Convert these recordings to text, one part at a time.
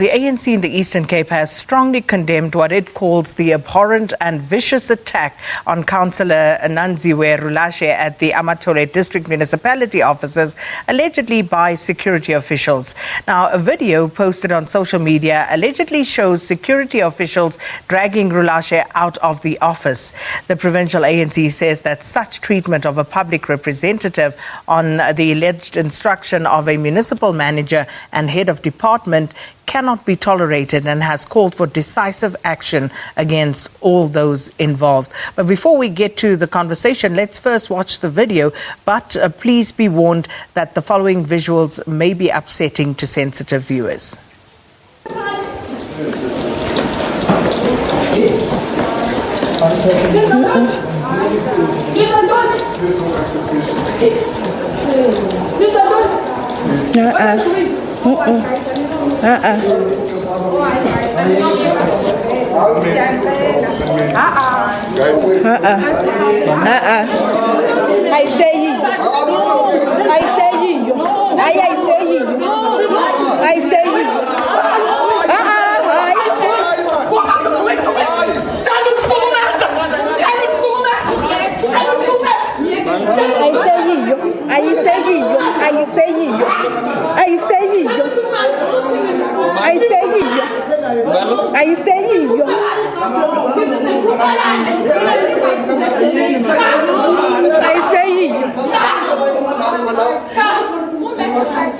The ANC in the Eastern Cape has strongly condemned what it calls the abhorrent and vicious attack on councillor Nonziwe Rulashe at the Amathole district municipality offices, allegedly by security officials. Now, a video posted on social media allegedly shows security officials dragging Rulashe out of the office. The provincial ANC says that such treatment of a public representative on the alleged instruction of a municipal manager and head of department cannot be tolerated and has called for decisive action against all those involved. But before we get to the conversation, let's first watch the video. But please be warned that the following visuals may be upsetting to sensitive viewers. I say you. I say you.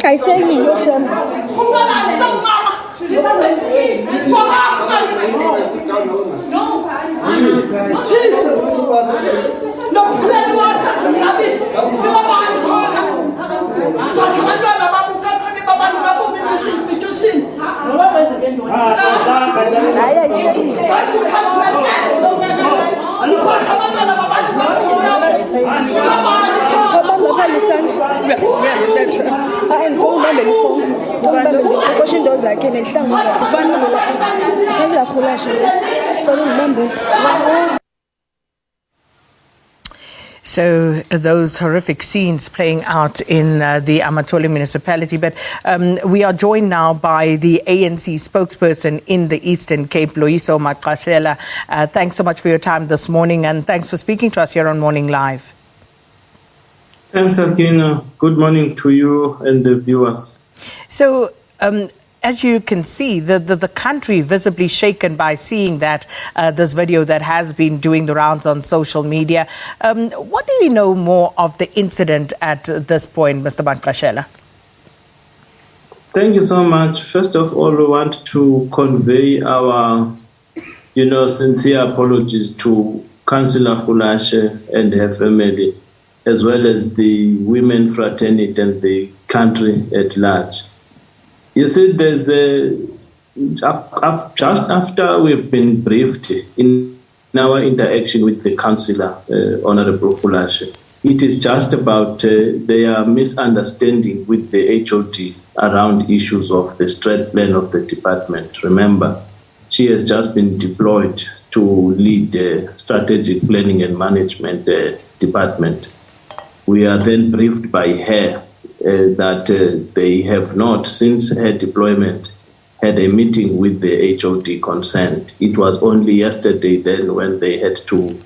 I say you. So those horrific scenes playing out in the Amathole municipality. But we are joined now by the ANC spokesperson in the Eastern Cape, Loyiso Magqashela. Thanks so much for your time this morning, and thanks for speaking to us here on Morning Live. Thanks, Akina. Good morning to you and the viewers. So, as you can see, the country visibly shaken by seeing that this video that has been doing the rounds on social media. What do we know more of the incident at this point, Mr. Magqashela? Thank you so much. First of all, we want to convey our, sincere apologies to Councillor Rulashe and her family, as well as the women fraternity and the country at large. You see, there's just after we've been briefed in our interaction with the councillor, Honorable Rulashe, it is just about their misunderstanding with the HOD around issues of the strat plan of the department. Remember, she has just been deployed to lead the strategic planning and management department. We are then briefed by her that they have not, since her deployment, had a meeting with the HOD concerned. It was only yesterday then when they had to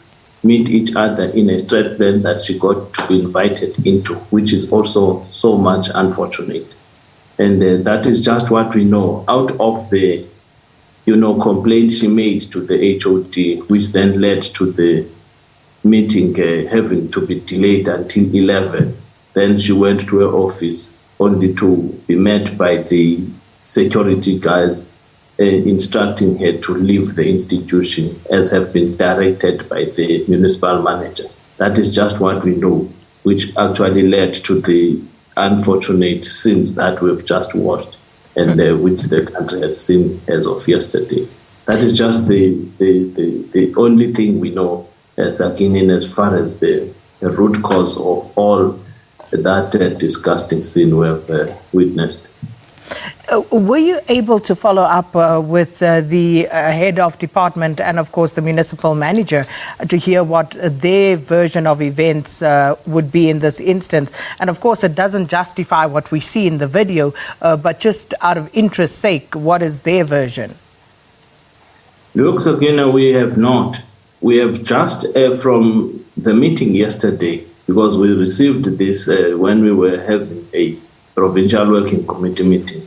meet each other in a strat plan that she got to be invited into, which is also so much unfortunate. And that is just what we know out of the, complaint she made to the HOD, which then led to the meeting having to be delayed until 11. Then she went to her office only to be met by the security guys instructing her to leave the institution as have been directed by the municipal manager. That is just what we know, which actually led to the unfortunate scenes that we've just watched and which the country has seen as of yesterday. That is just the only thing we know as as far as the root cause of all that disgusting scene we have witnessed. Were you able to follow up with the head of department and, of course, the municipal manager to hear what their version of events would be in this instance? And, of course, it doesn't justify what we see in the video, but just out of interest's sake, what is their version? Look, Sakina, we have not. We have just from the meeting yesterday, because we received this when we were having a provincial working committee meeting.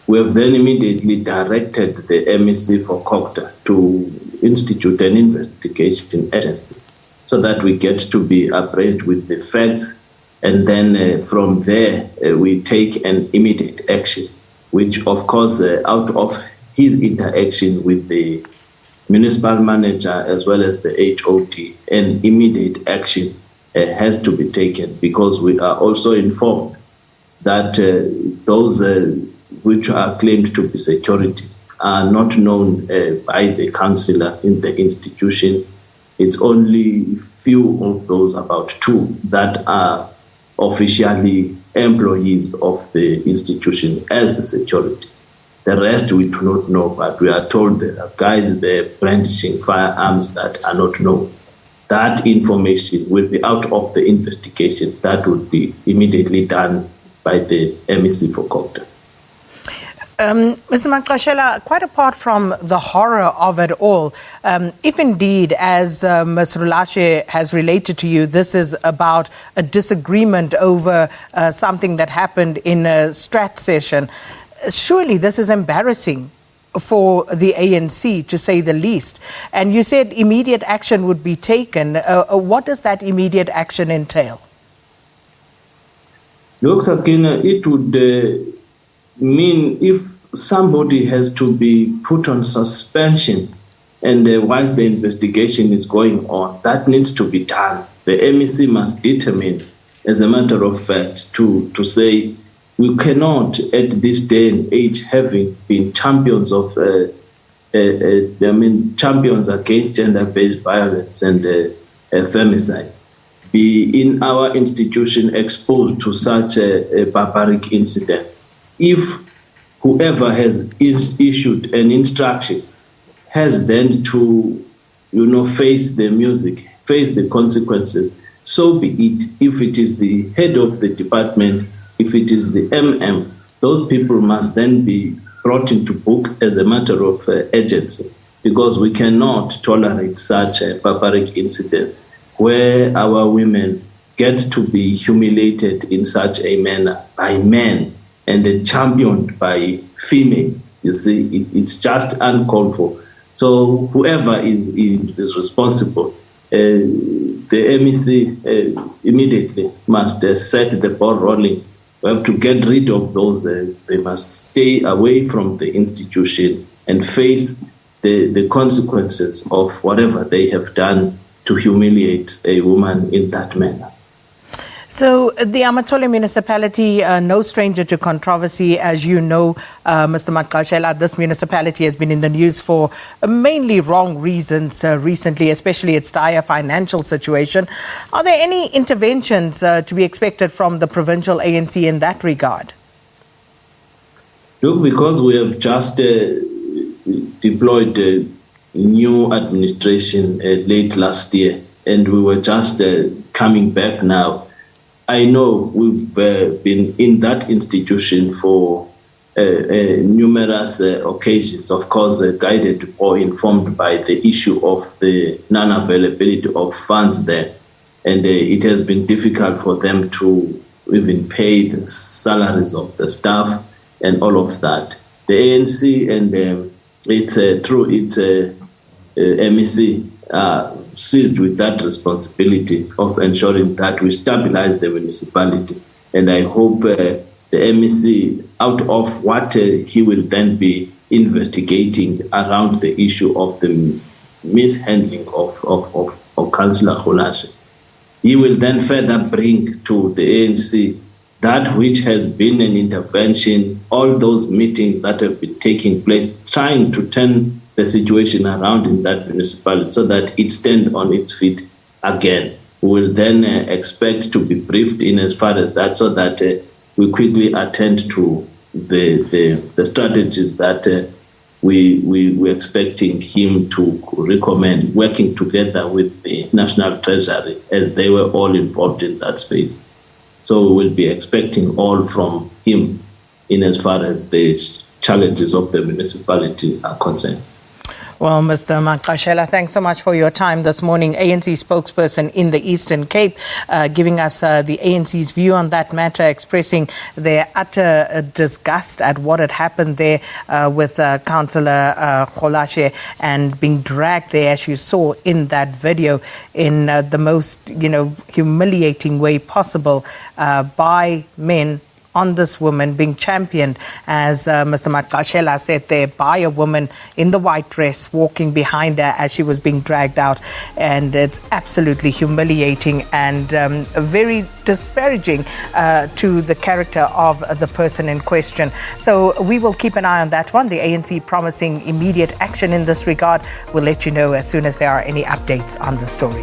We have then immediately directed the MEC for COCTA to institute an investigation agency so that we get to be appraised with the facts, and then from there we take an immediate action, which of course out of his interaction with the municipal manager as well as the HOD, an immediate action has to be taken, because we are also informed that those which are claimed to be security are not known by the councillor in the institution. It's only few of those, about 2, that are officially employees of the institution as the security. The rest we do not know, but we are told there are guys there brandishing firearms that are not known. That information will be out of the investigation. That would be immediately done by the MEC for COCTA. Mr. Magqashela, quite apart from the horror of it all, if indeed, as Ms. Rulashe has related to you, this is about a disagreement over something that happened in a strat session, surely this is embarrassing for the ANC, to say the least. And you said immediate action would be taken. What does that immediate action entail? Look, Sakina, it would mean if somebody has to be put on suspension and whilst the investigation is going on, that needs to be done. The MEC must determine, as a matter of fact, to say we cannot, at this day and age, having been champions of, champions against gender-based violence and femicide, be in our institution exposed to such a barbaric incident. If whoever has issued an instruction has then to, face the music, face the consequences, so be it. If it is the head of the department, if it is the MM, those people must then be brought into book as a matter of urgency, because we cannot tolerate such a barbaric incident where our women get to be humiliated in such a manner by men and championed by females. You see, it's just uncalled for. So whoever is responsible, the MEC immediately must set the ball rolling. We have to get rid of those. They must stay away from the institution and face the consequences of whatever they have done to humiliate a woman in that manner. So the Amathole municipality, no stranger to controversy, as you know, Mr. Magqashela. This municipality has been in the news for mainly wrong reasons recently, especially its dire financial situation. Are there any interventions to be expected from the provincial ANC in that regard? Look, because we have just deployed a new administration late last year, and we were just coming back now. I know we've been in that institution for numerous occasions, of course, guided or informed by the issue of the non-availability of funds there. And it has been difficult for them to even pay the salaries of the staff and all of that. The ANC and through its MEC seized with that responsibility of ensuring that we stabilize the municipality. And I hope the MEC, out of what he will then be investigating around the issue of the mishandling of Councillor Rulashe, he will then further bring to the ANC that which has been an intervention, all those meetings that have been taking place, trying to turn the situation around in that municipality so that it stands on its feet again. We will then expect to be briefed in as far as that, so that we quickly attend to the strategies that we're expecting him to recommend, working together with the National Treasury, as they were all involved in that space. So we will be expecting all from him in as far as the challenges of the municipality are concerned. Well, Mr. Magqashela, thanks so much for your time this morning. ANC spokesperson in the Eastern Cape, giving us the ANC's view on that matter, expressing their utter disgust at what had happened there with Councillor Magqashela and being dragged there, as you saw in that video, in the most, humiliating way possible by men on this woman, being championed, as Mr. Magqashela said there, by a woman in the white dress walking behind her as she was being dragged out. And it's absolutely humiliating and very disparaging to the character of the person in question. So we will keep an eye on that one. The ANC promising immediate action in this regard. We'll let you know as soon as there are any updates on the story.